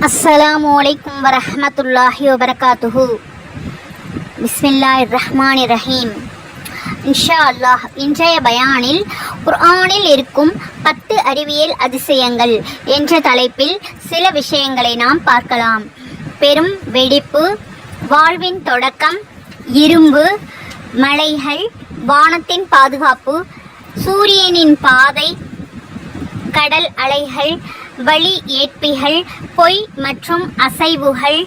अस्सलामुअलैकुम वरहमतुल्लाहि वबरकातुहु। பிஸ்மில்லாஹிர்ரஹ்மானிர்ரஹீம். இன்ஷா அல்லாஹ் இன்றைய பயானில் குர்ஆனில் இருக்கும் 10 அறிவியல் அதிசயங்கள் என்ற தலைப்பில் சில விஷயங்களை நாம் பார்க்கலாம். பெரும் வெடிப்பு, வாழ்வின் தொடக்கம், இரும்பு, மலைகள், வானத்தின் பாதுகாப்பு, சூரியனின் பாதை, கடல் அலைகள், வழி ஏற்பிகள், பொய் மற்றும் அசைவுகள்,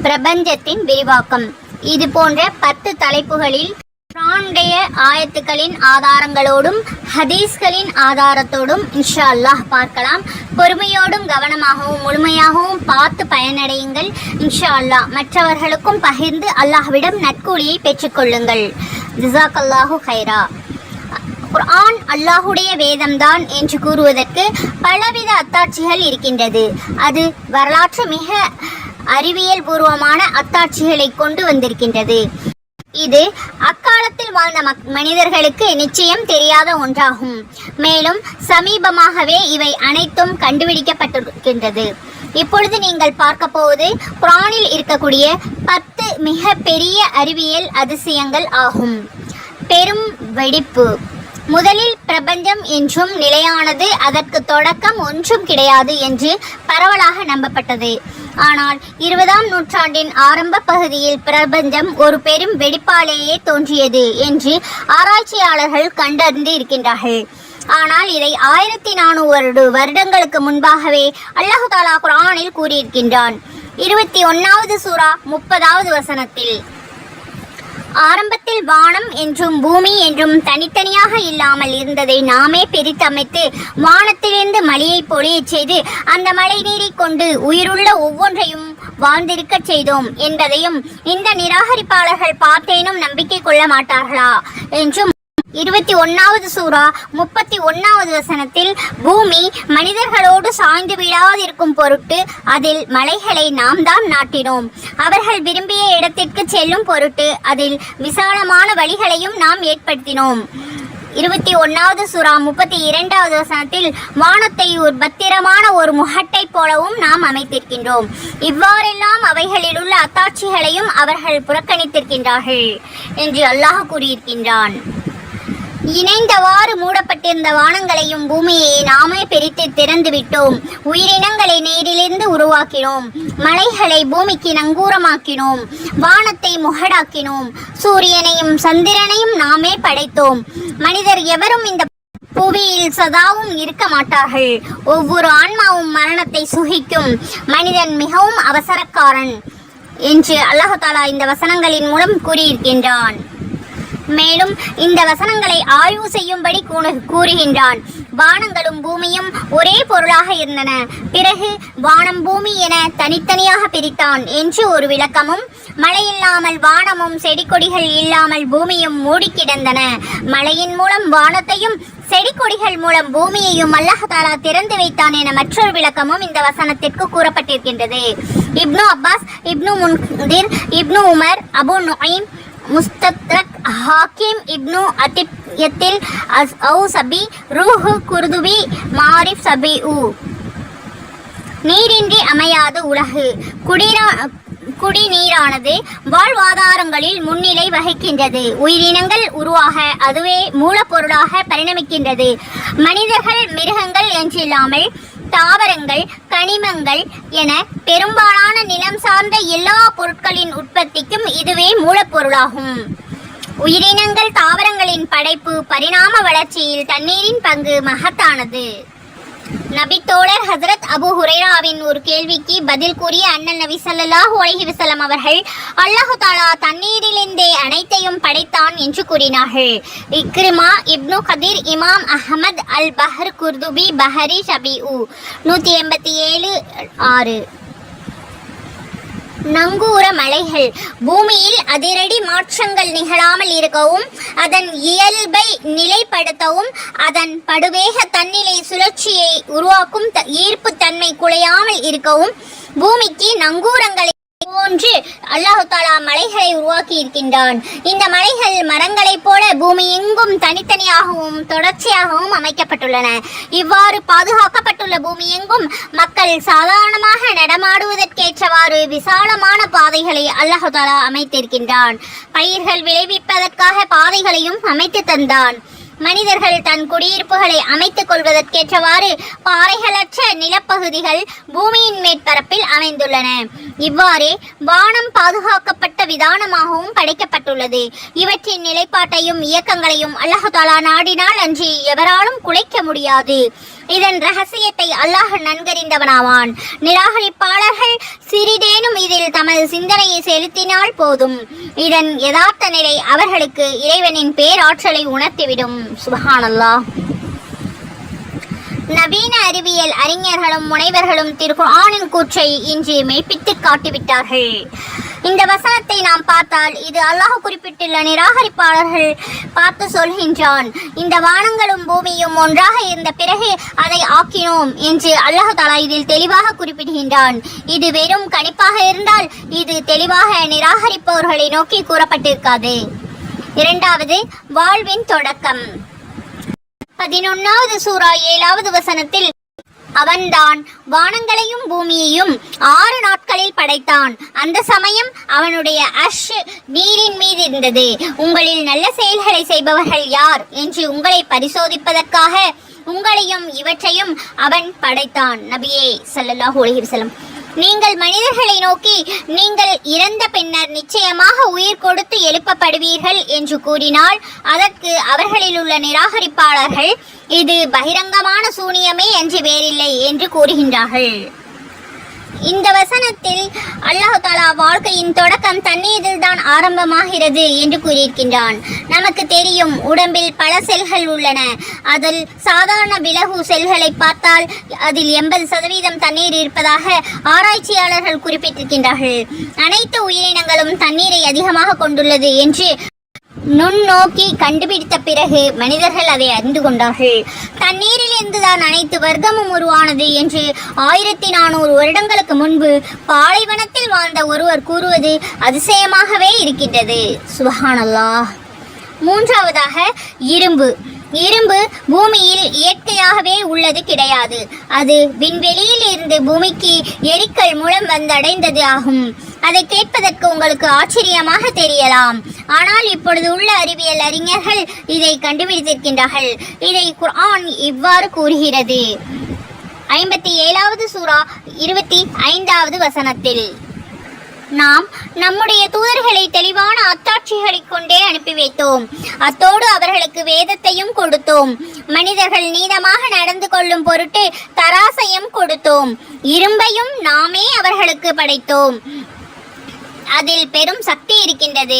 பிரபஞ்சத்தின் விரிவாக்கம். இது போன்ற 10 தலைப்புகளில் குர்ஆனுடைய ஆயத்துக்களின் ஆதாரங்களோடும் ஹதீஸ்களின் ஆதாரத்தோடும் இன்ஷா அல்லாஹ் பார்க்கலாம். பொறுமையோடும் கவனமாகவும் முழுமையாகவும் பார்த்து பயனடையுங்கள். இன்ஷா அல்லாஹ் மற்றவர்களுக்கும் பகிர்ந்து அல்லாஹ்விடம் நற்கூலியை பெற்றுக்கொள்ளுங்கள். ஜஸாக்கல்லாஹு ஹைரா. குர்ஆன் அல்லாஹுடைய வேதம்தான் என்று கூறுவதற்கு பலவித அத்தாட்சிகள் இருக்கின்றது. அது வரலாற்று மிக அறிவியல் பூர்வமான அத்தாட்சிகளை கொண்டு வந்திருக்கின்றது. இது அக்காலத்தில் வாழ்ந்த மனிதர்களுக்கு நிச்சயம் தெரியாத ஒன்றாகும். மேலும் சமீபமாகவே இவை அனைத்தும் கண்டுபிடிக்கப்பட்டிருக்கின்றது. இப்பொழுது நீங்கள் பார்க்க போவது குர்ஆனில் இருக்கக்கூடிய 10 மிக பெரிய அறிவியல் அதிசயங்கள் ஆகும். பெரும் வெடிப்பு. முதலில் பிரபஞ்சம் என்றும் நிலையானது, அதற்கு தொடக்கம் ஒன்றும் கிடையாது என்று பரவலாக நம்பப்பட்டது. ஆனால் 20ஆம் நூற்றாண்டின் ஆரம்ப பகுதியில் பிரபஞ்சம் ஒரு பெரும் வெடிப்பாலேயே தோன்றியது என்று ஆராய்ச்சியாளர்கள் கண்டறிந்து இருக்கின்றார்கள். ஆனால் இதை 1400 வருடங்களுக்கு முன்பாகவே அல்லாஹ் தஆலா குர்ஆனில் கூறியிருக்கின்றான். 21வது சூரா 30வது வசனத்தில், ஆரம்பத்தில் வானம் என்றும் பூமி என்றும் தனித்தனியாக இல்லாமல் இருந்ததை நாமே பிரித்தமைத்து வானத்திலிருந்து மழையை பொழியச் செய்து அந்த மழை நீரை கொண்டு உயிருள்ள ஒவ்வொன்றையும் வாழ்ந்திருக்க செய்தோம் என்பதையும் இந்த நிராகரிப்பாளர்கள் பார்த்தேனும் நம்பிக்கை கொள்ள மாட்டார்களா என்றும் 21வது சூரா 31வது வசனத்தில், பூமி மனிதர்களோடு சாய்ந்து விடாதிருக்கும் பொருட்டு அதில் மலைகளை நாம் தான் நாட்டினோம். அவர்கள் விரும்பிய இடத்திற்கு செல்லும் பொருட்டு அதில் விசாலமான வழிகளையும் நாம் ஏற்படுத்தினோம். 21வது சூரா 32வது வசனத்தில், வானத்தை ஒரு பத்திரமான ஒரு முகட்டை போலவும் நாம் அமைத்திருக்கின்றோம். இவ்வாறெல்லாம் அவைகளில் உள்ள அத்தாட்சிகளையும் அவர்கள் புறக்கணித்திருக்கின்றார்கள் என்று அல்லாஹ் கூறியிருக்கின்றான். இணைந்தவாறு மூடப்பட்டிருந்த வானங்களையும் பூமியை நாமே பிரித்து திறந்து விட்டோம். உயிரினங்களை நீரிலிருந்து உருவாக்கினோம். மலைகளை பூமிக்கு நங்கூரமாக்கினோம். வானத்தை முகடாக்கினோம். சூரியனையும் சந்திரனையும் நாமே படைத்தோம். மனிதர் எவரும் இந்த புவியில் சதாவும் இருக்க மாட்டார்கள். ஒவ்வொரு ஆன்மாவும் மரணத்தை சுகிக்கும். மனிதன் மிகவும் அவசரக்காரன் என்று அல்லாஹ் தஆலா இந்த வசனங்களின் மூலம் கூறியிருக்கின்றான். மேலும் இந்த வசனங்களை ஆய்வு செய்யும்படி கூறுகின்றான். வானங்களும் பூமியும் ஒரே பொருளாக இருந்தன. பிறகு வானம் பூமி என தனித்தனியாக பிரித்தான் என்று ஒரு விளக்கமும், மழை இல்லாமல் வானமும் செடி கொடிகள் இல்லாமல் பூமியும் மூடி கிடந்தன. மழையின் மூலம் வானத்தையும் செடி கொடிகள் மூலம் பூமியையும் அல்லாஹ் தஆலா திறந்து வைத்தான் என மற்றொரு விளக்கமும் இந்த வசனத்திற்கு கூறப்பட்டிருக்கின்றது. இப்னு அப்பாஸ், இப்னு முன்திர், இப்னு உமர், அபு நுஐம், முஸ்தத்ரக், ஹாக்கிம், இப்னு அத்தியத்தில், அவுசபி, ரூஹு குர்துபி, மாரிஃப் சபிஉ. நீரின்றி அமையாத உலகு. குடிநீரானது வாழ்வாதாரங்களில் முன்னிலை வகிக்கின்றது. உயிரினங்கள் உருவாக அதுவே மூலப்பொருளாக பரிணமிக்கின்றது. மனிதர்கள், மிருகங்கள் என்றில்லாமல் தாவரங்கள், கனிமங்கள் என பெரும்பாலான நிலம் சார்ந்த எல்லா பொருட்களின் உற்பத்திக்கும் இதுவே மூலப்பொருளாகும். உயிரினங்கள், தாவரங்களின் படைப்பு, பரிணாம வளர்ச்சியில் தண்ணீரின் பங்கு மகத்தானது. நபித்தோழர் ஹஜ்ரத் அபு ஹுரைராவின் ஒரு கேள்விக்கு பதில் கூறிய அண்ணல் நபி ஸல்லல்லாஹு அலைஹி வஸல்லம் அவர்கள், அல்லாஹ் தஆலா தண்ணீரிலிருந்தே அனைத்தையும் படைத்தான் என்று கூறினார்கள். இக்ரிமா, இப்னு கதீர், இமாம் அஹ்மத், அல் பஹர், குர்துபி, பஹரி ஷபிஉ. 187:6. நங்கூர மலைகள். பூமியில் அதிரடி மாற்றங்கள் நிகழாமல் இருக்கவும், அதன் இயல்பை நிலைப்படுத்தவும், அதன் படுவேக தன்னிலை சுழற்சியை உருவாக்கும் ஈர்ப்பு தன்மை குலையாமல் இருக்கவும் பூமிக்கு நங்கூரங்களை போன்று அல்லாஹு தாலா மலைகளை உருவாக்கி இருக்கின்றான். இந்த மலைகள் மரங்களைப் போல பூமி எங்கும் தனித்தனியாகவும் தொடர்ச்சியாகவும் அமைக்கப்பட்டுள்ளன. இவ்வாறு பாதுகாக்கப்பட்டுள்ள பூமி எங்கும் மக்கள் சாதாரணமாக நடமாடுவதற்கேற்றவாறு விசாலமான பாதைகளை அல்லாஹு தாலா அமைத்திருக்கின்றான். பயிர்கள் விளைவிப்பதற்காக பாதைகளையும் அமைத்து தந்தான். மனிதர்கள் தன் குடியிருப்புகளை அமைத்துக் கொள்வதற்கேற்றவாறு பாறைகளற்ற நிலப்பகுதிகள் பூமியின் மேற்பரப்பில் அமைந்துள்ளன. இவ்வாறே வானம் பாதுகாக்கப்பட்ட விதானமாகவும் படைக்கப்பட்டுள்ளது. இவற்றின் நிலைப்பாட்டையும் இயக்கங்களையும் அல்லாஹ் தஆலா நாடினால் அன்றி எவராலும் குலைக்க முடியாது. இதன் ரகசியத்தை அல்லாஹ் நன்கறிந்தவனாவான். நிராகரிப்பாளர்கள் சிறிதேனும் இதில் தமது சிந்தனையை செலுத்தினால் போதும், இதன் யதார்த்த நிலை அவர்களுக்கு இறைவனின் பேராற்றலை உணர்த்திவிடும். சுப்ஹானல்லாஹ். நவீன அறிவியல் அறிஞர்களும் முனைவர்களும் திருக்குர்ஆனின் கூற்றை இன்று மெய்ப்பித்து காட்டிவிட்டார்கள். இந்த வசனத்தை நாம் பார்த்தால் இது அல்லாஹ் குறிப்பிட்டுள்ள நிராகரிப்பாளர்கள் பார்த்து சொல்கின்றான். இந்த வானங்களும் பூமியும் ஒன்றாக இருந்த பிறகு அதை ஆக்கினோம் என்று அல்லாஹ் தஆலா இதில் தெளிவாக குறிப்பிடுகின்றான். இது வெறும் கணிப்பாக இருந்தால் இது தெளிவாக நிராகரிப்பவர்களை நோக்கி கூறப்பட்டிருக்காது. இரண்டாவது, வாழ்வின் தொடக்கம். 11வது சூரா 7வது வசனத்தில் அவன்தான் வானங்களையும் பூமியையும் 6 நாட்களில் படைத்தான். அந்த சமயம் அவனுடைய அர்ஷ் நீரின் மீது இருந்தது. உங்களில் நல்ல செயல்களை செய்பவர்கள் யார் என்று உங்களை பரிசோதிப்பதற்காக உங்களையும் இவற்றையும் அவன் படைத்தான். நபியே ஸல்லல்லாஹு அலைஹி வஸல்லம், நீங்கள் மனிதர்களை நோக்கி நீங்கள் இறந்த பின்னர் நிச்சயமாக உயிர் கொடுத்து எழுப்பப்படுவீர்கள் என்று கூறினால் அதற்கு அவர்களில் உள்ள நிராகரிப்பாளர்கள் இது பகிரங்கமான சூனியமே என்று வேறில்லை என்று கூறுகின்றார்கள். இந்த வசனத்தில் அல்லாஹ் தஆலா வாழ்க்கையின் தொடக்கம் தண்ணீரில் தான் ஆரம்பமாகிறது என்று கூறியிருக்கின்றான். நமக்கு தெரியும், உடம்பில் பல செல்கள் உள்ளன. அதில் சாதாரண விலகு செல்களை பார்த்தால் அதில் 80% தண்ணீர் இருப்பதாக ஆராய்ச்சியாளர்கள் குறிப்பிட்டிருக்கின்றார்கள். அனைத்து உயிரினங்களும் தண்ணீரை அதிகமாக கொண்டுள்ளது என்று நுண்ணோக்கி கண்டுபிடித்த பிறகு மனிதர்கள் அதை அறிந்து கொண்டார்கள். தண்ணீரிலிருந்து தான் அனைத்து வர்க்கமும் உருவானது என்று 1400 வருடங்களுக்கு முன்பு பாலைவனத்தில் வாழ்ந்த ஒருவர் கூறுவது அதிசயமாகவே இருக்கின்றது. சுப்ஹானல்லாஹ். மூன்றாவதாக, இரும்பு. இரும்பு பூமியில் இயற்கையாகவே உள்ளது கிடையாது. அது விண்வெளியில் இருந்து பூமிக்கு எரிக்கல் மூலம் வந்தடைந்தது ஆகும். அதை கேட்பதற்கு உங்களுக்கு ஆச்சரியமாக தெரியலாம். ஆனால் இப்பொழுது உள்ள அறிவியல் அறிஞர்கள் இதை கண்டுபிடித்திருக்கின்றார்கள். இதை குர்ஆன் இவ்வாறு கூறுகிறது. 57வது சூரா 25வது வசனத்தில், நாம் நம்முடைய தூதர்களை தெளிவான அத்தாட்சிகளை கொண்டே அனுப்பி வைத்தோம். அத்தோடு அவர்களுக்கு வேதத்தையும் கொடுத்தோம். மனிதர்கள் நீதமாக நடந்து கொள்ளும் பொருட்டு தராசையும் கொடுத்தோம். இரும்பையும் நாமே அவர்களுக்கு படைத்தோம். அதில் பெரும் சக்தி இருக்கின்றது.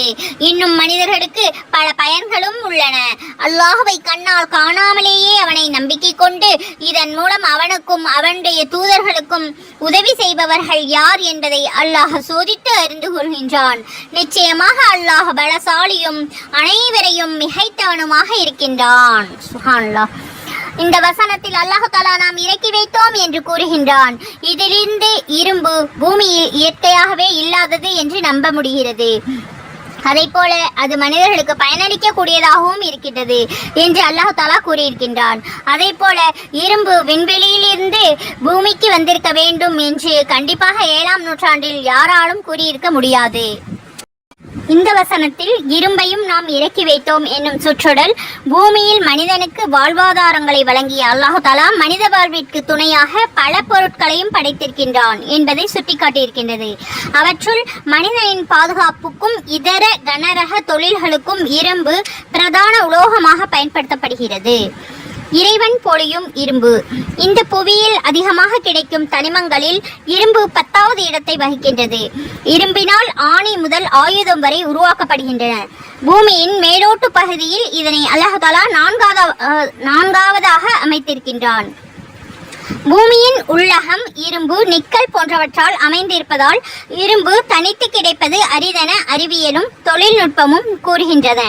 இன்னும் மனிதர்களுக்கு பல பயன்களும் உள்ளன. அல்லாஹ்வை கண்ணால் காணாமலேயே அவனை நம்பிக்கை கொண்டு இதன் மூலம் அவனுக்கும் அவனுடைய தூதர்களுக்கும் உதவி செய்பவர்கள் யார் என்பதை அல்லாஹ் சோதித்து அறிந்து கொள்கின்றான். நிச்சயமாக அல்லாஹ் பலசாலியும் அனைவரையும் மிகைத்தவனுமாக இருக்கின்றான். சுப்ஹானல்லாஹ். இந்த வசனத்தில் அல்லாஹ் தஆலா நாம் இறக்கி வைத்தோம் என்று கூறுகின்றான். இதிலிருந்து இரும்பு பூமியில் இயற்கையாகவே இல்லாதது என்று நம்ப முடிகிறது. அதை போல அது மனிதர்களுக்கு பயனளிக்க கூடியதாகவும் இருக்கின்றது என்று அல்லாஹ் தஆலா கூறியிருக்கின்றான். அதை போல இரும்பு விண்வெளியிலிருந்து பூமிக்கு வந்திருக்க வேண்டும் என்று கண்டிப்பாக 7ஆம் நூற்றாண்டில் யாராலும் கூறியிருக்க முடியாது. இந்த வசனத்தில் இரும்பையும் நாம் இறக்கி வைத்தோம் என்னும் சொற்றொடர் பூமியில் மனிதனுக்கு வாழ்வாதாரங்களை வழங்கிய அல்லாஹ் தஆலா மனித வாழ்விற்கு துணையாக பல பொருட்களையும் படைத்திருக்கின்றான் என்பதை சுட்டிக்காட்டியிருக்கின்றது. அவற்றுள் மனிதனின் பாதுகாப்புக்கும் இதர கனரக தொழில்களுக்கும் இரும்பு பிரதான உலோகமாக பயன்படுத்தப்படுகிறது. இறைவன் பொழியும் இரும்பு. இந்த புவியில் அதிகமாக கிடைக்கும் தனிமங்களில் இரும்பு 10வது இடத்தை வகிக்கின்றது. இரும்பினால் ஆணி முதல் ஆயுதம் வரை உருவாக்கப்படுகின்றன. பூமியின் மேலோட்டு பகுதியில் இதனை அல்லாஹ் தஆலா 4வதாக அமைத்திருக்கின்றான். பூமியின் உள்ளகம் இரும்பு, நிக்கல் போன்றவற்றால் அமைந்திருப்பதால் இரும்பு தனித்து கிடைப்பது அரிதென அறிவியலும் தொழில்நுட்பமும் கூறுகின்றன.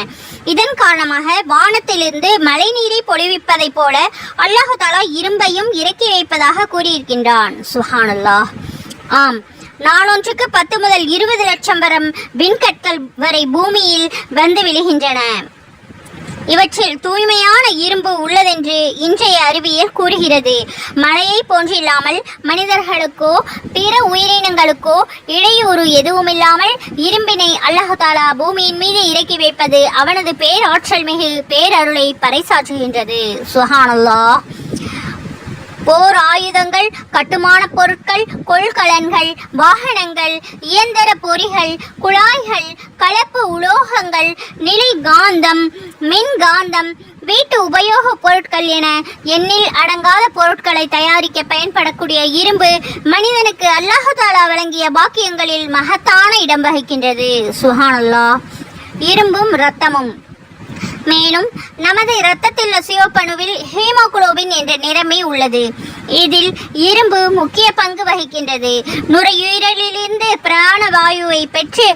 இதன் காரணமாக வானத்திலிருந்து மழை நீரை பொழிவிப்பதை போல அல்லாஹ் தஆலா இரும்பையும் இறக்கி வைப்பதாக கூறியிருக்கின்றான். சுப்ஹானல்லாஹ். ஆம், நாளொன்றுக்கு 10 முதல் 20 லட்சம் விண்கற்கள் வரை பூமியில் வந்து விழுகின்றன. இவற்றில் தூய்மையான இரும்பு உள்ளதென்று இன்றைய அறிவியல் கூறுகிறது. மழையை போன்றில்லாமல் மனிதர்களுக்கோ பிற உயிரினங்களுக்கோ இடையூறு எதுவுமில்லாமல் இரும்பினை அல்லாஹ் தஆலா பூமியின் மீது இறக்கி வைப்பது அவனது பேராற்றல் மிகு பேரருளை பறைசாற்றுகின்றது. சுப்ஹானல்லாஹ். போர் ஆயுதங்கள், கட்டுமான பொருட்கள், கொள்கலன்கள், வாகனங்கள், இயந்திர பொறிகள், குழாய்கள், கலப்பு உலோகங்கள், நிலை காந்தம், மின்காந்தம், வீட்டு உபயோக பொருட்கள் என எண்ணில் அடங்காத பொருட்களை தயாரிக்க பயன்படக்கூடிய இரும்பு மனிதனுக்கு அல்லாஹ் தஆலா வழங்கிய பாக்கியங்களில் மகத்தான இடம் வகிக்கின்றது. சுப்ஹானல்லாஹ். இரும்பும் இரத்தமும். மேலும் நமது இரத்தத்தில் சிவப்பணுவில் ஹீமோகுளோபின் என்ற நிறமி உள்ளது. இதில் இரும்பு முக்கிய பங்கு வகிக்கின்றது. நுரையீரலிலிருந்து பிராணவாயுவை பெற்று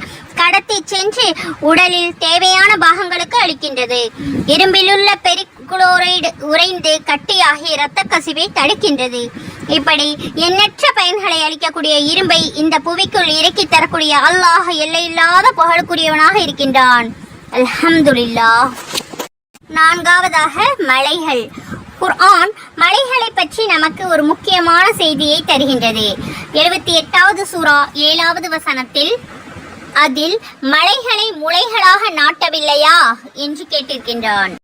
கடத்தி சென்று உடலில் தேவையான பாகங்களுக்கு அளிக்கின்றது. இரும்பிலுள்ள பெரிகுளோரைடு உறைந்து கட்டியாகி இரத்த கசிவை தடுக்கின்றது. இப்படி எண்ணற்ற பயன்களை அளிக்கக்கூடிய இரும்பை இந்த புவிக்குள் இறக்கி தரக்கூடிய அல்லாஹ் எல்லையில்லாத புகழுக்குரியவனாக இருக்கின்றான். அல்ஹம்துலில்லாஹ். நான்காவதாக மலைகள். குர்ஆன் மலைகளை பற்றி நமக்கு ஒரு முக்கியமான செய்தியை தருகின்றது. 78வது சூரா 7வது வசனத்தில் அதில் மலைகளை முளைகளாக நாட்டவில்லையா என்று கேட்டிருக்கின்றான்.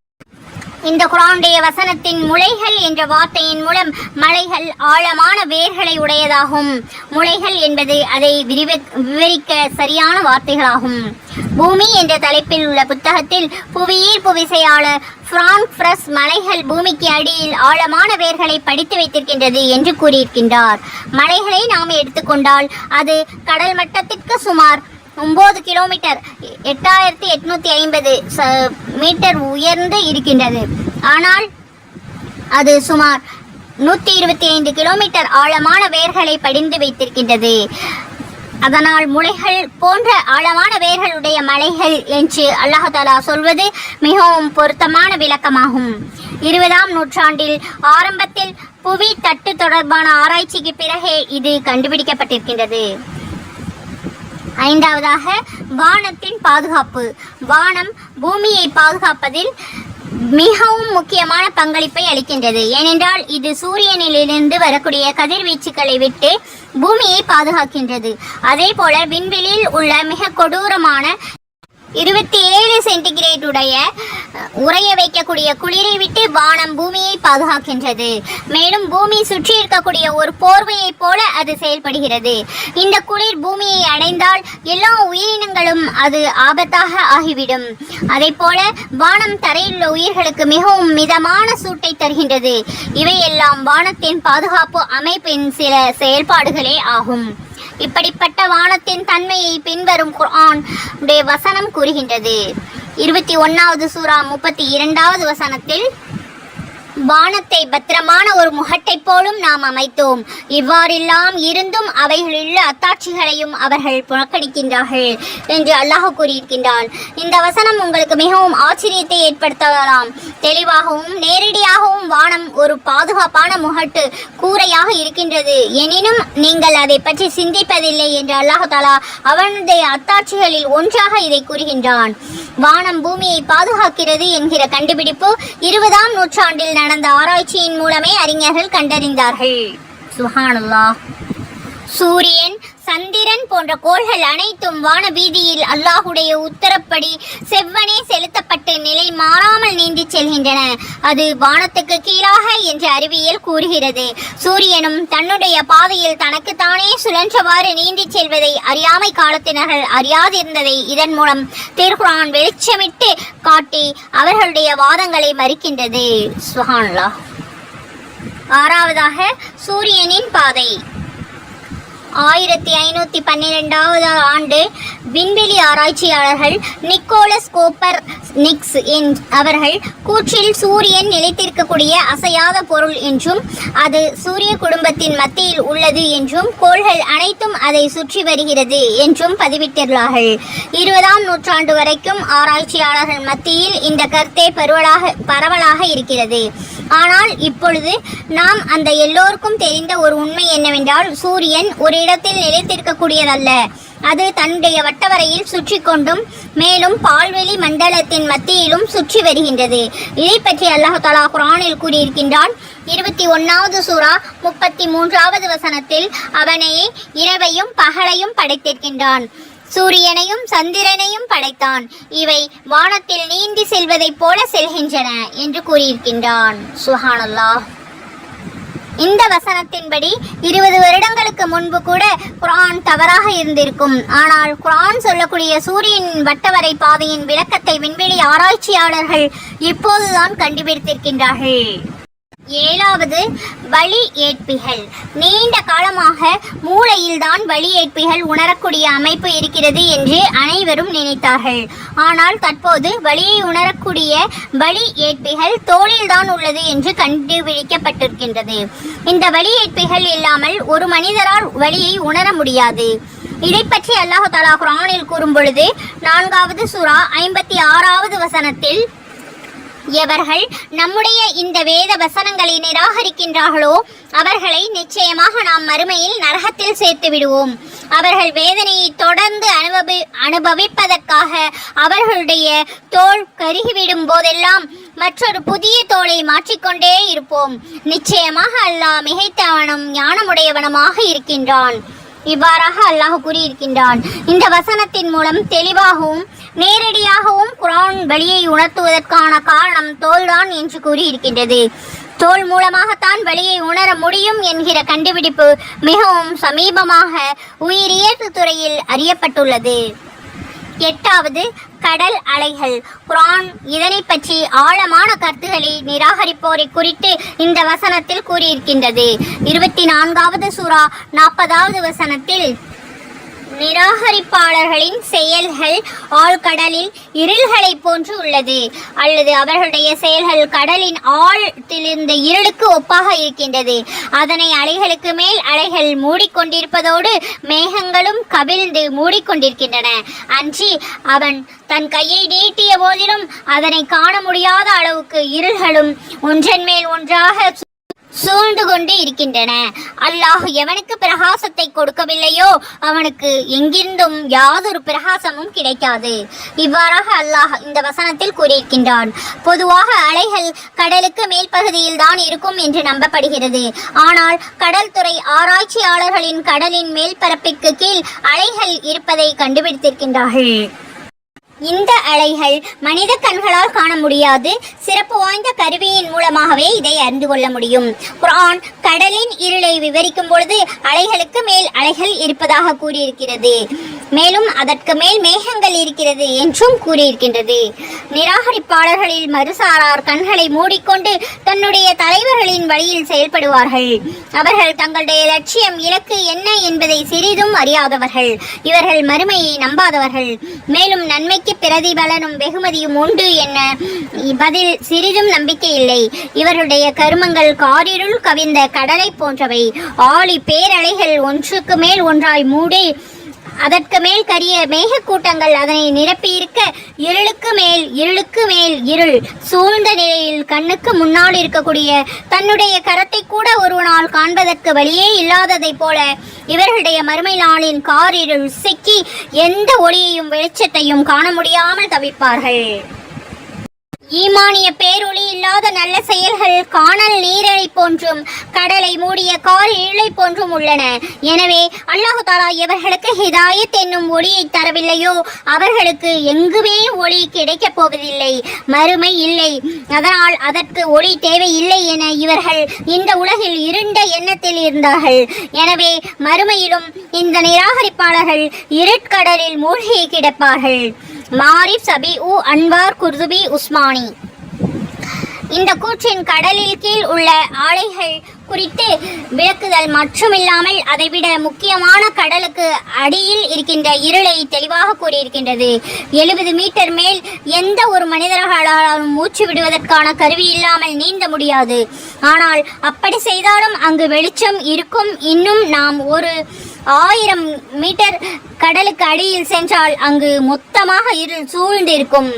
இந்த குர்ஆனுடைய வசனத்தின் முளைகள் என்ற வார்த்தையின் மூலம் மலைகள் ஆழமான வேர்களை உடையதாகும். முளைகள் என்பது அதை விவரிக்க சரியான வார்த்தைகளாகும். பூமி என்ற தலைப்பில் உள்ள புத்தகத்தில் புவியீர்ப்பு விசையாளர் பிராங்க் ஃப்ரஸ் மலைகள் பூமிக்கு அடியில் ஆழமான வேர்களை படித்து வைத்திருக்கின்றது என்று கூறியிருக்கின்றார். மலைகளை நாம் எடுத்துக்கொண்டால் அது கடல் மட்டத்திற்கு சுமார் 9 கிலோமீட்டர் 8850 மீட்டர் உயர்ந்து இருக்கின்றது. ஆனால் அது சுமார் 125 கிலோமீட்டர் ஆழமான வேர்களை படிந்து வைத்திருக்கின்றது. அதனால் முளைகள் போன்ற ஆழமான வேர்களுடைய மலைகள் என்று அல்லாஹ் தஆலா சொல்வது மிகவும் பொருத்தமான விளக்கமாகும். 20ஆம் நூற்றாண்டில் ஆரம்பத்தில் புவி தட்டு தொடர்பான ஆராய்ச்சிக்கு பிறகே இது கண்டுபிடிக்கப்பட்டிருக்கின்றது. ஐந்தாவதாக வானத்தின் பாதுகாப்பு. வானம் பூமியை பாதுகாப்பதில் மிகவும் முக்கியமான பங்களிப்பை அளிக்கின்றது. ஏனென்றால் இது சூரியனிலிருந்து வரக்கூடிய கதிர்வீச்சுக்களை விட்டு பூமியை பாதுகாக்கின்றது. அதே போல விண்வெளியில் உள்ள மிக கொடூரமான 27 சென்டிகிரேட் உடைய உறைய வைக்கக்கூடிய குளிரை விட்டு வானம் பூமியை பாதுகாக்கின்றது. மேலும் பூமி சுற்றி இருக்கக்கூடிய ஒரு போர்வையை போல அது செயல்படுகிறது. இந்த குளிர் பூமியை அடைந்தால் எல்லா உயிரினங்களும் அது ஆபத்தாக ஆகிவிடும். அதே போல வானம் தரையில் உள்ள உயிர்களுக்கு மிகவும் மிதமான சூட்டை தருகின்றது. இவையெல்லாம் வானத்தின் பாதுகாப்பு அமைப்பின் சில செயல்பாடுகளே ஆகும். இப்படிப்பட்ட வானத்தின் தன்மையை பின்வரும் குர்ஆன் வசனம் கூறுகின்றது. 21வது சூரா 32வது வசனத்தில் வானத்தை பத்திரமான ஒரு முகட்டை போலும் நாம் அமைத்தோம். இவ்வாறெல்லாம் இருந்தும் அவைகளிலுள்ள அத்தாட்சிகளையும் அவர்கள் புறக்கணிக்கின்றார்கள் என்று அல்லாஹ் கூறியிருக்கின்றான். இந்த வசனம் உங்களுக்கு மிகவும் ஆச்சரியத்தை ஏற்படுத்தலாம். தெளிவாகவும் நேரடியாகவும் வானம் ஒரு பாதுகாப்பான முகட்டு கூரையாக இருக்கின்றது. எனினும் நீங்கள் அதை பற்றி சிந்திப்பதில்லை என்று அல்லாஹ் தஆலா அவனுடைய அத்தாட்சிகளில் ஒன்றாக இதை கூறுகின்றான். வானம் பூமியை பாதுகாக்கிறது என்கிற கண்டுபிடிப்பு 20ஆம் நூற்றாண்டில் நடந்த ஆராய்ச்சியின் மூலமே அறிஞர்கள் கண்டறிந்தார்கள். சுப்ஹானல்லாஹ். சூரியன், சந்திரன் போன்ற கோள்கள் அனைத்தும் வான வீதியில் அல்லாஹுடைய உத்தரப்படி செவ்வனே செலுத்தப்பட்டு நிலை மாறாமல் நீந்தி செல்கின்றன. அது வானத்துக்கு கீழாக என்று அறிவியல் கூறுகிறது. சூரியனும் தன்னுடைய பாதையில் தனக்குத்தானே சுழன்றவாறு நீந்தி செல்வதை அறியாமை காலத்தினர்கள் அறியாதிருந்ததை இதன் மூலம் திருக்குர்ஆன் வெளிச்சமிட்டு காட்டி அவர்களுடைய வாதங்களை மறுக்கின்றது. சுப்ஹானல்லாஹ். ஆறாவதாக சூரியனின் பாதை. 1512வது ஆண்டு விண்வெளி ஆராய்ச்சியாளர்கள் நிக்கோலஸ் கோப்பர் நிக்ஸ் அவர்கள் கூற்றில் சூரியன் நிலைத்திருக்கக்கூடிய அசையாத பொருள் என்றும் அது சூரிய குடும்பத்தின் மத்தியில் உள்ளது என்றும் கோள்கள் அனைத்தும் அதை சுற்றி வருகிறது என்றும் பதிவிட்டுள்ளார்கள். 20ஆம் நூற்றாண்டு வரைக்கும் ஆராய்ச்சியாளர்கள் மத்தியில் இந்த கருத்தை பரவலாக இருக்கிறது. ஆனால் இப்பொழுது நாம் அந்த எல்லோருக்கும் தெரிந்த ஒரு உண்மை என்னவென்றால், சூரியன் ஒரு இடத்தில் நிலைத்திருக்கக்கூடியதல்ல. அது தன்னுடைய வட்டவரையில் சுற்றி கொண்டும் மேலும் பால்வெளி மண்டலத்தின் மத்தியிலும் சுற்றி வருகின்றது. இதை பற்றி அல்லாஹ் தஆலா குர்ஆனில் கூறியிருக்கின்றான். 21வது சூரா 33வது வசனத்தில், அவனே இரவையும் பகலையும் படைத்திருக்கின்றான், சூரியனையும் சந்திரனையும் படைத்தான், இவை வானத்தில் நீந்தி செல்வதைப் போல செல்கின்றன என்று கூறியிருக்கின்றான். சுப்ஹானல்லாஹ். இந்த வசனத்தின்படி 20 வருடங்களுக்கு முன்பு கூட குர்ஆன் தவறாக இருந்திருக்கும். ஆனால் குர்ஆன் சொல்லக்கூடிய சூரியனின் வட்டவரை பாதையின் விளக்கத்தை விண்வெளி ஆராய்ச்சியாளர்கள் இப்போதுதான் கண்டுபிடித்திருக்கின்றார்கள். 7வது, வழி ஏற்பிகள். நீண்ட காலமாக மூளையில்தான் வழி ஏற்பிகள் உணரக்கூடிய அமைப்பு இருக்கிறது என்று அனைவரும் நினைத்தார்கள். ஆனால் தற்போது வலியை உணரக்கூடிய வலி ஏற்பிகள் தோளில்தான் உள்ளது என்று கண்டுபிடிக்கப்பட்டிருக்கின்றது. இந்த வலி ஏற்பிகள் இல்லாமல் ஒரு மனிதரால் வலியை உணர முடியாது. இதை பற்றி அல்லாஹ் தஆலா குர்ஆனில் கூறும் பொழுது 4வது சூரா 56வது வசனத்தில், எவர்கள் நம்முடைய இந்த வேத வசனங்களை நிராகரிக்கின்றார்களோ அவர்களை நிச்சயமாக நாம் மறுமையில் நரகத்தில் சேர்த்து விடுவோம். அவர்கள் வேதனையை தொடர்ந்து அனுபவிப்பதற்காக அவர்களுடைய தோல் கருகிவிடும் போதெல்லாம் மற்றொரு புதிய தோலை மாற்றிக்கொண்டே இருப்போம். நிச்சயமாக அல்லாஹ் மிகைத்தவனும் ஞானமுடையவனுமாக இருக்கின்றான். இவ்வாறாக அல்லாஹ் கூறியிருக்கின்றான். இந்த வசனத்தின் மூலம் தெளிவாகவும் நேரடியாகவும் குர்ஆன் வலியை உணர்த்துவதற்கான காரணம் தோல்தான் என்று கூறியிருக்கின்றது. தோல் மூலமாகத்தான் வலியை உணர முடியும் என்கிற கண்டுபிடிப்பு மிகவும் சமீபமாக உயிரியல் துறையில் அறியப்பட்டுள்ளது. 8வது, கடல் அலைகள். குர்ஆன் இதனை பற்றி ஆழமான கருத்துக்களை நிராகரிப்போரை குறித்து இந்த வசனத்தில் கூறியிருக்கின்றது. 24வது சூரா 40வது வசனத்தில், நிராகரிப்பாளர்களின் செயல்கள் ஆழ்கடலில் இருள்களை போன்று உள்ளது, அல்லது அவர்களுடைய செயல்கள் கடலின் ஆழத்திலிருந்த இருளுக்கு ஒப்பாக இருக்கின்றது. அதனை அலைகளுக்கு மேல் அலைகள் மூடிக்கொண்டிருப்பதோடு மேகங்களும் கவிழ்ந்து மூடிக்கொண்டிருக்கின்றன. அன்றி அவன் தன் கையை நீட்டிய போதிலும் அதனை காண முடியாத அளவுக்கு இருள்களும் ஒன்றன் மேல் ஒன்றாக சூழ்ந்து கொண்டு இருக்கின்றன. அல்லாஹ் எவனுக்கு பிரகாசத்தை கொடுக்கவில்லையோ அவனுக்கு எங்கிருந்தும் யாதொரு பிரகாசமும் கிடைக்காது. இவ்வாறாக அல்லாஹ் இந்த வசனத்தில் கூறியிருக்கின்றான். பொதுவாக அலைகள் கடலுக்கு மேல் பகுதியில் தான் இருக்கும் என்று நம்பப்படுகிறது. ஆனால் கடல் துறை ஆராய்ச்சியாளர்களின் கடலின் மேல் பரப்பிற்கு கீழ் அலைகள் இருப்பதை கண்டுபிடித்திருக்கின்றார்கள். இந்த அலைகள் மனித கண்களால் காண முடியாது. சிறப்பு வாய்ந்த கருவியின் மூலமாகவே இதை அறிந்து கொள்ள முடியும். குர்ஆன் கடலின் இருளை விவரிக்கும் பொழுது அலைகளுக்கு மேல் அலைகள் இருப்பதாக கூறியிருக்கிறது. மேலும் அதற்கு மேல் மேகங்கள் இருக்கிறது என்றும் கூறியிருக்கின்றது. நிராகரிப்பாளர்களில் மறுசாரார் கண்களை மூடிக்கொண்டு தன்னுடைய தலைவர்களின் வழியில் செயல்படுவார்கள். அவர்கள் தங்களுடைய லட்சியம் இலக்கு என்ன என்பதை சிறிதும் அறியாதவர்கள். இவர்கள் மறுமையை நம்பாதவர்கள். மேலும் நன்மைக்கு பிரதிபலனும் வெகுமதியும் உண்டு என்ன பதில் சிறிதும் நம்பிக்கை இல்லை. இவருடைய கருமங்கள் காரிருள் கவிழ்ந்த கடலை போன்றவை. ஆழி பேரலைகள் ஒன்றுக்கு மேல் ஒன்றாய் மூடி அதற்கு மேல் கரிய மேகக்கூட்டங்கள் அதனை நிரப்பியிருக்க இருளுக்கு மேல் இருள் சூழ்ந்த நிலையில் கண்ணுக்கு முன்னால் இருக்கக்கூடிய தன்னுடைய கரத்தை கூட ஒருவனால் காண்பதற்கு வழியே இல்லாததை போல இவர்களுடைய மறுமை நாளின் காரிருள் சிக்கி எந்த ஒளியையும் வெளிச்சத்தையும் காண முடியாமல் தவிப்பார்கள். ஈமானிய பேரொளி இல்லாத நல்ல செயல்கள் காணல் நீரை போன்றும் கடலை மூடிய கார் இழை போன்றும் உள்ளன. எனவே அல்லாஹ் தஆலா எவர்களுக்கு ஹிதாயத் என்னும் ஒளியை தரவில்லையோ அவர்களுக்கு எங்குமே ஒளி கிடைக்கப் போவதில்லை, மறுமை இல்லை. அதனால் அதற்கு ஒளி தேவையில்லை என இவர்கள் இந்த உலகில் இருண்ட எண்ணத்தில் இருந்தார்கள். எனவே மறுமையிலும் இந்த நிராகரிப்பாளர்கள் இருட்கடலில் மூழ்கி கிடப்பார்கள். மாரிஃப் சபீஉ அன்வார் குர்துபி உஸ்மானி. இந்த கூற்றின் கடலில் கீழ் உள்ள ஆலைகள் குறித்து விளக்குதல் மட்டுமில்லாமல் அதைவிட முக்கியமான கடலுக்கு அடியில் இருக்கின்ற இருளை தெளிவாக கூறியிருக்கின்றது. 70 மீட்டர் மேல் எந்த ஒரு மனிதர்களாலும் மூச்சு விடுவதற்கான கருவி இல்லாமல் நீந்த முடியாது. ஆனால் அப்படி செய்தாலும் அங்கு வெளிச்சம் இருக்கும். இன்னும் நாம் ஒரு 1000 மீட்டர் கடலுக்கு அடியில் சென்றால் அங்கு மொத்தமாக இருள் சூழ்ந்திருக்கும்.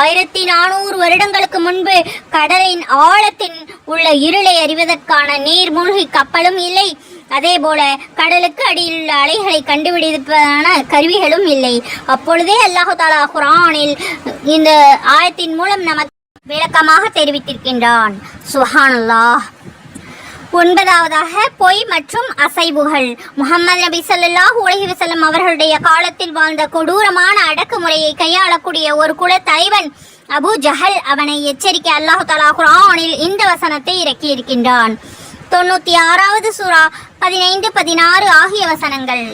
1400 வருடங்களுக்கு முன்பு கடலின் ஆழத்தின் உள்ள இருளை அறிவதற்கான நீர் மூழ்கி கப்பலும் இல்லை. அதே போல கடலுக்கு அடியில் உள்ள அலைகளை கண்டுபிடிப்பதான கருவிகளும் இல்லை. அப்பொழுதே அல்லாஹ் தஆலா குர்ஆனில் இந்த ஆயத்தின் மூலம் நமக்கு விளக்கமாக தெரிவித்திருக்கின்றான். சுப்ஹானல்லாஹ். 9வதாக பொய் மற்றும் அசைவுகள். முஹம்மது நபி ஸல்லல்லாஹு அலைஹி வஸல்லம் அவர்களுடைய காலத்தில் வாழ்ந்த கொடூரமான அடக்குமுறையை கையாளக்கூடிய ஒரு குல தலைவன் அபூ ஜஹல். அவனை எச்சரிக்கை அல்லாஹ் தஆலா குர்ஆனில் இந்த வசனத்தை இறக்கி இருக்கின்றான். 96வது சூரா 15, 16 ஆகிய வசனங்கள்.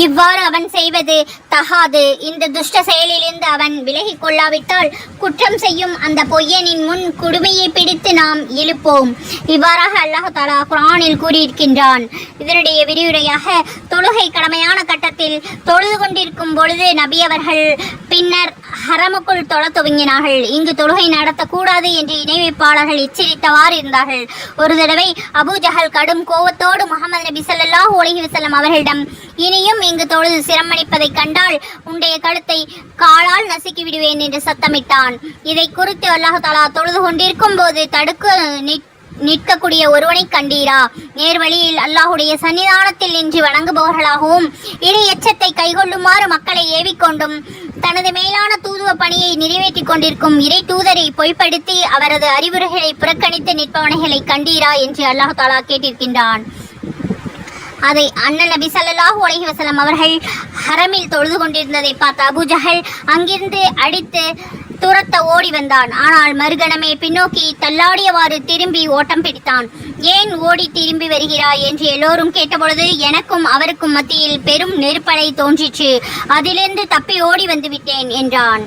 இவ்வாறு அவன் செய்வது தகாது. இந்த துஷ்ட செயலிலிருந்து அவன் விலகிக் கொள்ளாவிட்டால் குற்றம் செய்யும் அந்த பொய்யனின் முன் குடுமையை பிடித்து நாம் இழுப்போம். இவ்வாறாக அல்லாஹ் தஆலா குர்ஆனில் கூறியிருக்கின்றான். இதனுடைய விரிவுரையாக, தொழுகை கடமையான கட்டத்தில் தொழுது கொண்டிருக்கும் பொழுது நபி அவர்கள் பின்னர் ஹரமுக்குள் தொழ துவங்கினார்கள். இங்கு தொழுகை நடத்தக்கூடாது என்று இணை வைப்பாளர்கள் எச்சரித்தவாறு இருந்தார்கள். ஒரு தடவை அபூ ஜஹல் கடும் கோபத்தோடு முஹம்மது நபி ஸல்லல்லாஹு அலைஹி வஸல்லம் அவர்களிடம், இனியும் இங்கு தொழுது சிரமணிப்பதை கண்டால் உன்னுடைய கழுத்தை காலால் நசுக்கி விடுவேன் என்று சத்தமிட்டான். இதை குறித்து அல்லாஹ் தஆலா தொழுது கொண்டிருக்கும் போது தடுக்க நிற்கக்கூடிய ஒருவனை கண்டீரா? நேர்வழியில் அல்லாஹுடைய சன்னிதானத்தில் நின்று வணங்குபவர்களாகவும் இறை எச்சத்தை கைகொள்ளுமாறு மக்களை ஏவிக்கொண்டும் தனது மேலான தூதுவ பணியை நிறைவேற்றிக் கொண்டிருக்கும் இறை தூதரை பொய்ப்படுத்தி அவரது அறிவுரைகளை புறக்கணித்து நிற்பவனைகளை கண்டீரா என்று அல்லாஹ் தஆலா கேட்டிருக்கின்றான். அதை அண்ணல் நபி ஸல்லல்லாஹு அலைஹி வஸல்லம் அவர்கள் ஹரமில் தொழுது கொண்டிருந்ததை பார்த்த அபூ ஜஹல் அங்கிருந்து அடித்து துரத்த ஓடி வந்தான். ஆனால் மறுகணமே பின்னோக்கி தள்ளாடியவாறு திரும்பி ஓட்டம் பிடித்தான். ஏன் ஓடி திரும்பி வருகிறாய் என்று எல்லோரும் கேட்டபொழுது எனக்கும் அவருக்கும் மத்தியில் பெரும் நெருப்படை தோன்றிற்று. அதிலிருந்து தப்பி ஓடி வந்து விட்டேன் என்றான்.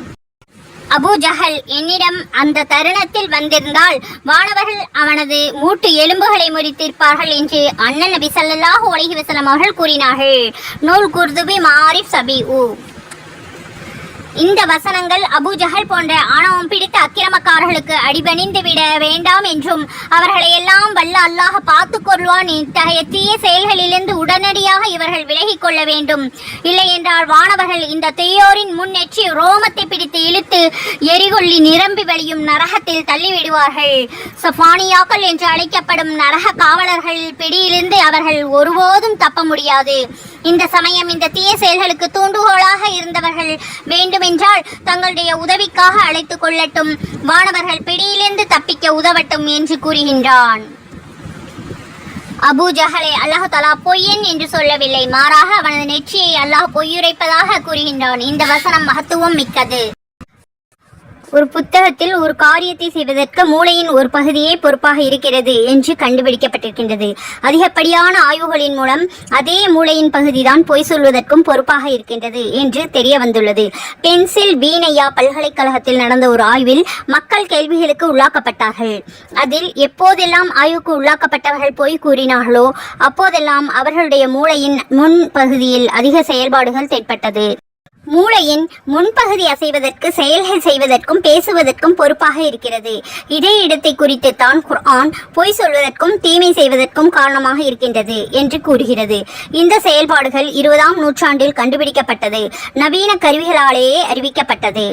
அபூ ஜஹல் என்னிடம் அந்த தருணத்தில் வந்திருந்தால் வானவர்கள் அவனது மூட்டு எலும்புகளை முறித்திருப்பார்கள் என்று அண்ணன் நபி ஸல்லல்லாஹு அலைஹி வஸல்லம் அவர்கள் கூறினார்கள். நூல் குர்துபி மாரிஃப் சபீஉ. இந்த வசனங்கள் அபூ ஜஹல் போன்ற ஆணவம் பிடித்த அக்கிரமக்காரர்களுக்கு அடிபணிந்து விட வேண்டாம் என்றும் அவர்களை எல்லாம் வல்ல அல்லாஹ் பார்த்து கொள்வான், இத்தகைய தீய செயல்களிலிருந்து உடனடியாக இவர்கள் விலகிக் கொள்ள வேண்டும், இல்லை என்றால் வானவர்கள் இந்த தீயோரின் முன்னேற்றி ரோமத்தை பிடித்து இழுத்து எரிகொள்ளி நிரம்பி வழியும் நரகத்தில் தள்ளிவிடுவார்கள். சஃபானியாக்கள் என்று அழைக்கப்படும் நரக காவலர்கள் பிடியிலிருந்து அவர்கள் ஒருபோதும் தப்ப முடியாது. இந்த சமயம் இந்த தீய செயல்களுக்கு தூண்டுகோலாக இருந்தவர்கள் வேண்டுமென்றால் தங்களுடைய உதவிக்காக அழைத்துக் கொள்ளட்டும், வானவர்கள் பிடியிலிருந்து தப்பிக்க உதவட்டும் என்று கூறுகின்றான். அபூ ஜஹலை அல்லாஹ் தஆலா பொய்யன் என்று சொல்லவில்லை, மாறாக அவனது நெற்றியை அல்லாஹ் பொய்யுரைப்பதாக கூறுகின்றான். இந்த வசனம் மகத்துவம் மிக்கது. ஒரு புத்தகத்தில் ஒரு காரியத்தை செய்வதற்கு மூளையின் ஒரு பகுதியே பொறுப்பாக இருக்கிறது என்று கண்டுபிடிக்கப்பட்டிருக்கின்றது. அதிகப்படியான ஆய்வுகளின் மூலம் அதே மூளையின் பகுதிதான் பொய் சொல்வதற்கும் பொறுப்பாக இருக்கின்றது என்று தெரிய வந்துள்ளது. பென்சில்வேனியா பல்கலைக்கழகத்தில் நடந்த ஒரு ஆய்வில் மக்கள் கேள்விகளுக்கு உள்ளாக்கப்பட்டார்கள். அதில் எப்போதெல்லாம் ஆய்வுக்கு உள்ளாக்கப்பட்டவர்கள் பொய் கூறினார்களோ அப்போதெல்லாம் அவர்களுடைய மூளையின் முன் பகுதியில் அதிக செயல்பாடுகள் தென்பட்டது. மூளையின் முன்பகுதி அசைவதற்கு, செயல்கள் செய்வதற்கும் பேசுவதற்கும் பொறுப்பாக இருக்கிறது. இதே இடத்தை குறித்து தான் குர்ஆன் பொய் சொல்வதற்கும் தீமை செய்வதற்கும் காரணமாக இருக்கின்றது என்று கூறுகிறது. இந்த செயல்பாடுகள் 20ஆம் நூற்றாண்டில் கண்டுபிடிக்கப்பட்டது, நவீன கருவிகளாலேயே அறிவிக்கப்பட்டது.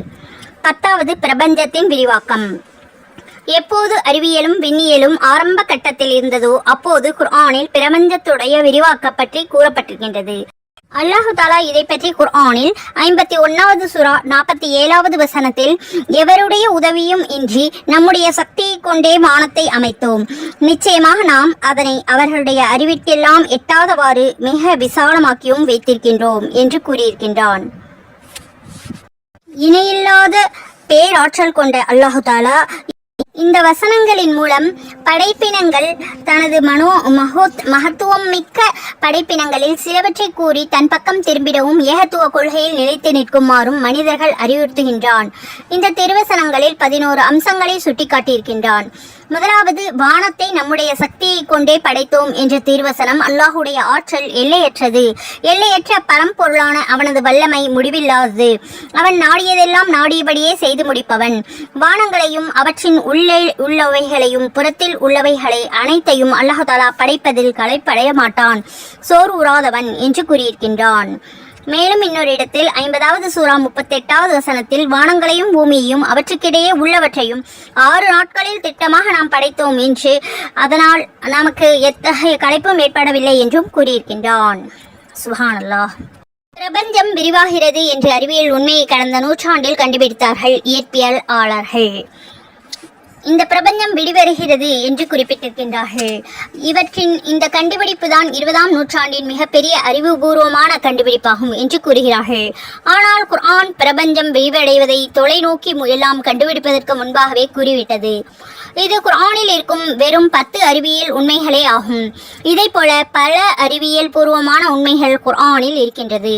10வது பிரபஞ்சத்தின் விரிவாக்கம். எப்போது அறிவியலும் விண்ணியலும் ஆரம்ப கட்டத்தில் இருந்ததோ அப்போது குர்ஆனில் பிரபஞ்சத்துடைய விரிவாக்கம் பற்றி கூறப்பட்டிருக்கின்றது. அல்லாஹ் தஆலா இதை பற்றி குர்ஆனில் 51வது சூரா 47வது வசனத்தில், எவருடைய உதவியும் இன்றி நம்முடைய சக்தியை கொண்டே வானத்தை அமைத்தோம், நிச்சயமாக நாம் அதனை அவர்களுடைய அறிவிற்கெல்லாம் எட்டாதவாறு மிக விசாலமாக்கியும் வைத்திருக்கின்றோம் என்று கூறியிருக்கின்றான். இணையில்லாத பேராற்றல் கொண்ட அல்லாஹ் தஆலா இந்த வசனங்களின் மூலம் படைப்பினங்கள் தனது மகத்துவம் மிக்க படைப்பினங்களில் சிலவற்றை கூறி தன் பக்கம் திரும்பிடவும் ஏகத்துவ கொள்கையில் நிலைத்து நிற்குமாறும் மனிதர்கள் அறிவுறுத்துகின்றான். இந்த திருவசனங்களில் 11 அம்சங்களை சுட்டிக்காட்டியிருக்கின்றான். முதலாவது, வானத்தை நம்முடைய சக்தியை கொண்டே படைத்தோம் என்ற தீர்வசனம். அல்லாஹுடைய ஆற்றல் எல்லையற்றது. எல்லையற்ற பரம்பொருளான அவனது வல்லமை முடிவில்லாதது. அவன் நாடியதெல்லாம் நாடியபடியே செய்து முடிப்பவன். வானங்களையும் அவற்றின் உள்ளே உள்ளவைகளையும் புறத்தில் உள்ளவைகளை அனைத்தையும் அல்லாஹ் தஆலா படைப்பதில் களைப்படைய மாட்டான், சோர்வுறாதவன் என்று கூறியிருக்கின்றான். மேலும் இன்னொரு இடத்தில் 50வது சூரா 38வது வசனத்தில், வானங்களையும் பூமியையும் அவற்றுக்கிடையே உள்ளவற்றையும் 6 நாட்களில் திட்டமாக நாம் படைத்தோம் என்று, அதனால் நமக்கு எத்தகைய களைப்பும் ஏற்படவில்லை என்றும் கூறியிருக்கின்றான். சுப்ஹானல்லாஹ். பிரபஞ்சம் விரிவாகிறது என்ற அறிவியல் உண்மையை கடந்த நூற்றாண்டில் கண்டுபிடித்தார்கள் இயற்பியலாளர்கள். இந்த பிரபஞ்சம் விரிவடைகிறது என்று குறிப்பிட்டிருக்கின்றார்கள். இவற்றின் இந்த கண்டுபிடிப்பு தான் 20ஆம் நூற்றாண்டின் மிகப்பெரிய அறிவுபூர்வமான கண்டுபிடிப்பாகும் என்று கூறுகிறார்கள். ஆனால் குர்ஆன் பிரபஞ்சம் விரிவடைவதை தொலைநோக்கி எல்லாம் கண்டுபிடிப்பதற்கு முன்பாகவே கூறிவிட்டது. இது குர்ஆனில் இருக்கும் வெறும் 10 அறிவியல் உண்மைகளே ஆகும். இதை போல பல அறிவியல் பூர்வமான உண்மைகள் குர்ஆனில் இருக்கின்றது.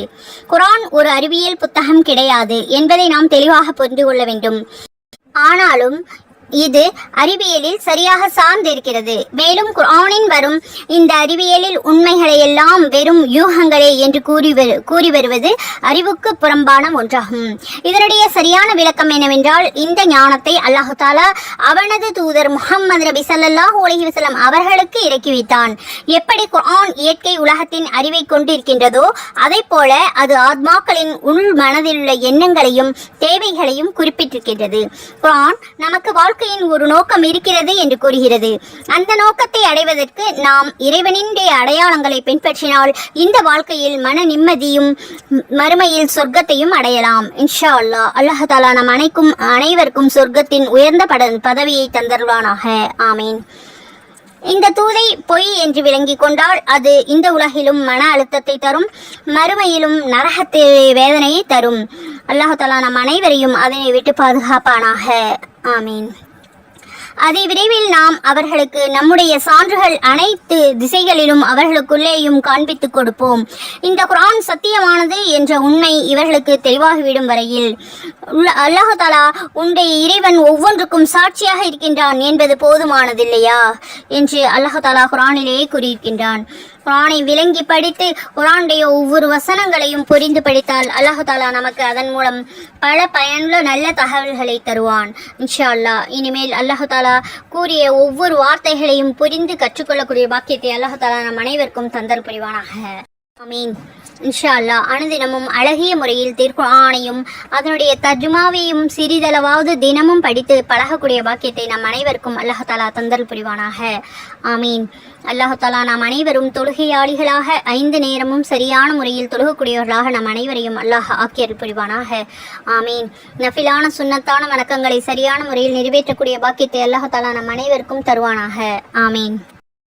குர்ஆன் ஒரு அறிவியல் புத்தகம் கிடையாது என்பதை நாம் தெளிவாக புரிந்து கொள்ள வேண்டும். ஆனாலும் இது அறிவியலில் சரியாக சார்ந்திருக்கிறது. மேலும் குர்ஆனில் வரும் இந்த அறிவியலில் உண்மைகளை எல்லாம் வெறும் யூகங்களே என்று கூறி வருவது அறிவுக்கு புறம்பான ஒன்றாகும். இதனுடைய சரியான விளக்கம் என்னவென்றால், இந்த ஞானத்தை அல்லாஹ் தஆலா அவனது தூதர் முஹம்மது நபி ஸல்லல்லாஹு அலைஹி வஸல்லம் அவர்களுக்கு இறக்கி வைத்தான். எப்படி குர்ஆன் இயற்கை உலகத்தின் அறிவை கொண்டிருக்கின்றதோ அதை போல அது ஆத்மாக்களின் உள் மனதில் உள்ள எண்ணங்களையும் தேவைகளையும் குறிப்பிட்டிருக்கின்றது. குர்ஆன் நமக்கு வாழ்க்கையின் ஒரு நோக்கம் இருக்கிறது என்று கூறுகிறது. அந்த நோக்கத்தை அடைவதற்கு நாம் இறைவனினுடைய அடையாளங்களை பின்பற்றினால் இந்த வாழ்க்கையில் மன நிம்மதியும் மறுமையில் சொர்க்கத்தையும் அடையலாம். இன்ஷா அல்லாஹ். அல்லாஹ் தஆலா நம் அனைவருக்கும் சொர்க்கத்தின் உயர்ந்த பதவியை தந்தருவானாக. ஆமீன். இந்த தூதை பொய் என்று விளங்கி கொண்டால் அது இந்த உலகிலும் மன அழுத்தத்தை தரும், மறுமையிலும் நரகத்தை வேதனையை தரும். அல்லாஹ் தஆலா நம் அனைவரையும் அதனை விட்டு பாதுகாப்பானாக. ஆமீன். அதை விரைவில் நாம் அவர்களுக்கு நம்முடைய சான்றுகள் அனைத்து திசைகளிலும் அவர்களுக்குள்ளேயும் காண்பித்துக் கொடுப்போம். இந்த குர்ஆன் சத்தியமானது என்ற உண்மை இவர்களுக்கு தெளிவாகிவிடும் வரையில் அல்லாஹ் தஆலா உன்னுடைய இறைவன் ஒவ்வொன்றுக்கும் சாட்சியாக இருக்கின்றான் என்பது போதுமானதில்லையா என்று அல்லாஹ் தஆலா குர்ஆனிலேயே கூறியிருக்கின்றான். குர்ஆனை விளங்கி படித்து குர்ஆனுடைய ஒவ்வொரு வசனங்களையும் புரிந்து படித்தால் அல்லாஹ் தஆலா நமக்கு அதன் மூலம் பல பயனுள்ள நல்ல தகவல்களை தருவான். இன்ஷா அல்லாஹ். இனிமேல் அல்லாஹ் தஆலா கூறிய ஒவ்வொரு வார்த்தைகளையும் புரிந்து கற்றுக்கொள்ளக்கூடிய பாக்கியத்தை அல்லாஹ் தஆலா நம் அனைவருக்கும் தந்தல் புரிவானாக. ஆமீன். இன்ஷா அல்லாஹ். அனுதினமும் அழகிய முறையில் திருக்குர்ஆனையும் அதனுடைய தர்ஜுமாவையும் சிறிதளவாவது தினமும் படித்து பழகக்கூடிய பாக்கியத்தை நம் அனைவருக்கும் அல்லாஹ் தஆலா தந்தல் புரிவானாக. ஆமீன். அல்லாஹ் தஆலா நாம் அனைவரும் தொழுகையாளிகளாக 5 நேரமும் சரியான முறையில் தொழுகக்கூடியவர்களாக நம் அனைவரையும் அல்லாஹ் ஆக்கியல் புரிவானாக. ஆமீன். நஃபிலான சுன்னத்தான வணக்கங்களை சரியான முறையில் நிறைவேற்றக்கூடிய பாக்கியத்தை அல்லாஹ் தஆலா நம் அனைவருக்கும் தருவானாக. ஆமீன்.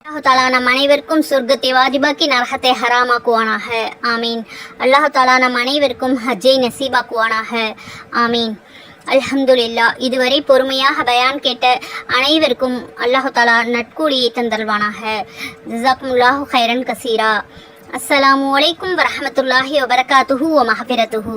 அல்லாஹ் தஆலா நம் அனைவருக்கும் சொர்க்கத்தை வாஜிபாக்கி நரகத்தை ஹராமாக்குவானாக. ஆமீன். அல்லாஹ் தஆலா நம் அனைவருக்கும் ஹஜ்ஜை நசீபாக்குவானாக. ஆமீன். அல்ஹம்துலில்லாஹ். இதுவரை பொறுமையாக பயான் கேட்ட அனைவருக்கும் அல்லாஹ் தஆலா நட்கூலியை தந்தல்வானாக. ஜஸாக்குமுல்லாஹு கைரன் கசீரா. அஸ்ஸலாமு அலைக்கும் வரஹ்மத்துல்லாஹி வபரகாத்துஹு வ மஹ்ஃபிரத்துஹு.